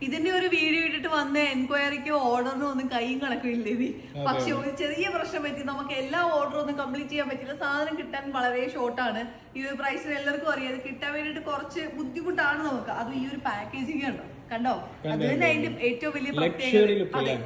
ഇതിന്റെ ഒരു വീഡിയോ ഇട്ടിട്ട് വന്ന എൻക്വയറിക്കോ ഓർഡറിനോ ഒന്നും കൈയും കണക്കില്ലേ. പക്ഷെ ഒരു ചെറിയ പ്രശ്നം പറ്റി നമുക്ക് എല്ലാ ഓർഡറും ഒന്നും കംപ്ലീറ്റ് ചെയ്യാൻ പറ്റില്ല. സാധനം കിട്ടാൻ വളരെ ഷോർട്ടാണ്. ഈ ഒരു പ്രൈസിന് എല്ലാവർക്കും അറിയാം. ഇത് കിട്ടാൻ വേണ്ടിട്ട് കുറച്ച് ബുദ്ധിമുട്ടാണ് നമുക്ക്. അത് ഈ ഒരു പാക്കേജിങ് കണ്ടോ അത് തന്നെ അതിന്റെ ഏറ്റവും വലിയ പ്രത്യേകത.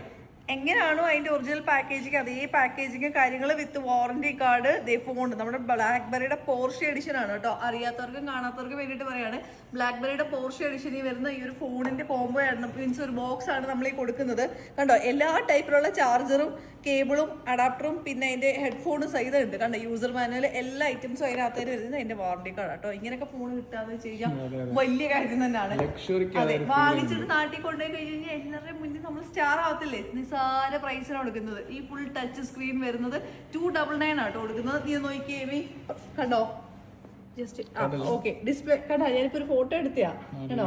എങ്ങനെയാണോ അതിന്റെ ഒറിജിനൽ പാക്കേജിങ് അതേ പാക്കേജിങ് കാര്യങ്ങൾ വിത്ത് വാറന്റി കാർഡ് ഫോൺ. നമ്മുടെ ബ്ലാക്ക്ബെറിയുടെ പോർഷെ എഡിഷൻ ആണ് കേട്ടോ. അറിയാത്തവർക്കും കാണാത്തവർക്കും വേണ്ടിയിട്ട് പറയാണ്. ബ്ലാക്ക്ബെറിയുടെ പോർഷെ എഡിഷനിൽ വരുന്ന ഈ ഒരു ഫോണിന്റെ കോംബോ ആണ്, മീൻസ് ഒരു ബോക്സ് ആണ് നമ്മൾ ഈ കൊടുക്കുന്നത്. കണ്ടോ എല്ലാ ടൈപ്പിലുള്ള ചാർജറും കേബിളും അഡാപ്റ്ററും പിന്നെ അതിന്റെ ഹെഡ്ഫോണും സഹിതം ഉണ്ട്. കണ്ടോ യൂസർ മാനുവൽ എല്ലാ ഐറ്റംസും അതിനകത്ത് വരുന്നത് അതിന്റെ വാറന്റി കാർഡ് കേട്ടോ. ഇങ്ങനെയൊക്കെ ഫോൺ കിട്ടാന്ന് വെച്ച് കഴിഞ്ഞാൽ വലിയ കാര്യം തന്നെയാണ്. അതെ, വാങ്ങിച്ചിട്ട് നാട്ടിൽ കൊണ്ടുപോയി കഴിഞ്ഞാൽ എല്ലാവരുടെയും മുന്നിൽ നമ്മൾ സ്റ്റാർ ആവത്തില്ലേ. നിസാര പ്രൈസിനാണ് കൊടുക്കുന്നത്. ഈ ഫുൾ ടച്ച് സ്ക്രീൻ വരുന്നത് 299 ആട്ടോ കൊടുക്കുന്നത്. നീ നോക്കിയേ കണ്ടോ ജസ്റ്റ് ഓക്കെ ഡിസ്പ്ലേ കണ്ടാ. ഞാനിപ്പോ ഒരു ഫോട്ടോ എടുത്തയാ കണ്ടോ.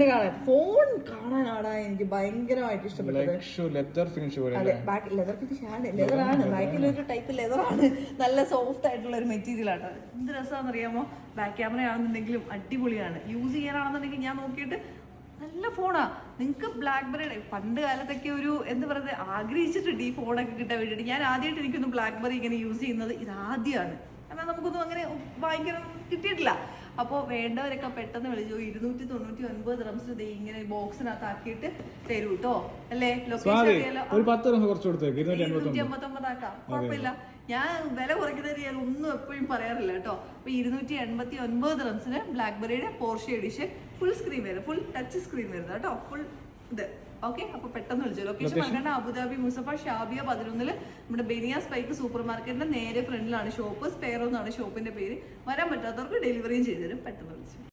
കാണാൻ ഫോൺ കാണാനാടാ എനിക്ക് ഭയങ്കരമായിട്ട് ഇഷ്ടപ്പെട്ടത്. അതെ, ബാക്ക് ലെതർ ഫിനിഷ് ആണ്, ലെതറാണ്. ബാക്കിൽ ഒരു ടൈപ്പ് ലെതറാണ്. നല്ല സോഫ്റ്റ് ആയിട്ടുള്ള ഒരു മെറ്റീരിയൽ ആണ്. എന്ത് രസമാണെന്ന് അറിയാമോ. ബാക്ക് ക്യാമറ ആണെന്നുണ്ടെങ്കിലും അടിപൊളിയാണ്. യൂസ് ചെയ്യാനാണെന്നുണ്ടെങ്കിൽ ഞാൻ നോക്കിയിട്ട് നല്ല ഫോണാ. നിങ്ങൾക്ക് ബ്ലാക്ക്ബെറിയുടെ പണ്ട് കാലത്തൊക്കെ ഒരു എന്താ പറയുക ആഗ്രഹിച്ചിട്ടുണ്ട് ഈ ഫോണൊക്കെ കിട്ടാൻ വേണ്ടിയിട്ട്. ഞാൻ ആദ്യമായിട്ട് എനിക്കൊന്നും ബ്ലാക്ക്ബെറി ഇങ്ങനെ യൂസ് ചെയ്യുന്നത് ഇതാദ്യമാണ്. കാരണം നമുക്കൊന്നും അങ്ങനെ വാങ്ങിക്കാൻ കിട്ടിയിട്ടില്ല. അപ്പോൾ വേണ്ടവരൊക്കെ പെട്ടെന്ന് വിളിച്ചു 299 dirhams ഇങ്ങനെ ബോക്സിനകത്ത് ആക്കിയിട്ട് തരൂ കേട്ടോ. അല്ലേ, ലൊക്കേഷൻ 289 ആക്കാം, കുഴപ്പമില്ല. ഞാൻ വില കുറയ്ക്കുന്നത് ഞാൻ ഒന്നും എപ്പോഴും പറയാറില്ല കേട്ടോ. അപ്പൊ 289 dirhamsന് ബ്ലാക്ക്ബെറിയുടെ പോർഷെ എഡിഷൻ ഫുൾ സ്ക്രീൻ വരുന്നത്, ഫുൾ ടച്ച് സ്ക്രീൻ വരുന്നത് കേട്ടോ. ഫുൾ ഇത് ഓക്കെ. അപ്പൊ പെട്ടെന്ന് വിളിച്ചു. ലൊക്കേഷൻ മറക്കണ്ട, അബുദാബി മുസഫ ഷാബിയ 11 നമ്മുടെ ബെനിയ സ്പൈക്ക് സൂപ്പർ മാർക്കറ്റിന്റെ നേരെ ഫ്രണ്ടിലാണ് ഷോപ്പ്. സ്പെയറോ എന്നാണ് ഷോപ്പിന്റെ പേര്. വരാൻ പറ്റാത്തവർക്ക് ഡെലിവറിയും ചെയ്തുതരും. പെട്ടെന്ന് വിളിച്ചു.